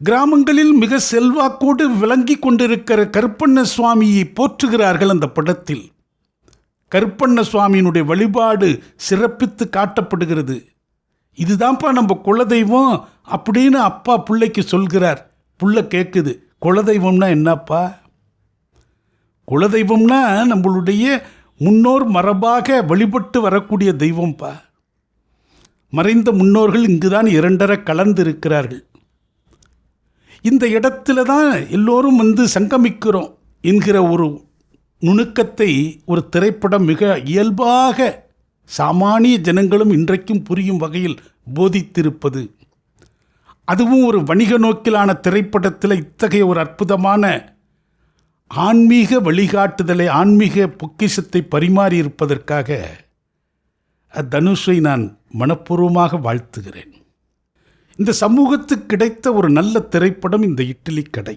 கிராமங்களில் மிக செல்வாக்கோடு விளங்கி கொண்டிருக்கிற கருப்பண்ண சுவாமியை போற்றுகிறார்கள். அந்த படத்தில் கருப்பண்ண சுவாமியினுடைய வழிபாடு சிறப்பித்து காட்டப்படுகிறது. இதுதான்ப்பா நம்ம குலதெய்வம் அப்படின்னு அப்பா பிள்ளைக்கு சொல்கிறார். புள்ள கேட்குது, குலதெய்வம்னா என்னப்பா? குலதெய்வம்னா நம்மளுடைய முன்னோர் மரபாக வழிபட்டு வரக்கூடிய தெய்வம்ப்பா. மறைந்த முன்னோர்கள் இங்குதான் இரண்டரை கலந்திருக்கிறார்கள். இந்த இடத்துல தான் எல்லோரும் சங்கமிக்கிறோம் என்கிற ஒரு நுணுக்கத்தை ஒரு திரைப்படம் மிக இயல்பாக சாமானிய ஜனங்களும் இன்றைக்கும் புரியும் வகையில் போதித்திருப்பது, அதுவும் ஒரு வணிக நோக்கிலான திரைப்படத்தில் இத்தகைய ஒரு அற்புதமான ஆன்மீக வழிகாட்டுதலை, ஆன்மீக பொக்கிஷத்தை பரிமாறியிருப்பதற்காக தனுஷை நான் மனப்பூர்வமாக வாழ்த்துகிறேன். இந்த சமூகத்துக்கு கிடைத்த ஒரு நல்ல திரைப்படம் இந்த இட்லி கடை.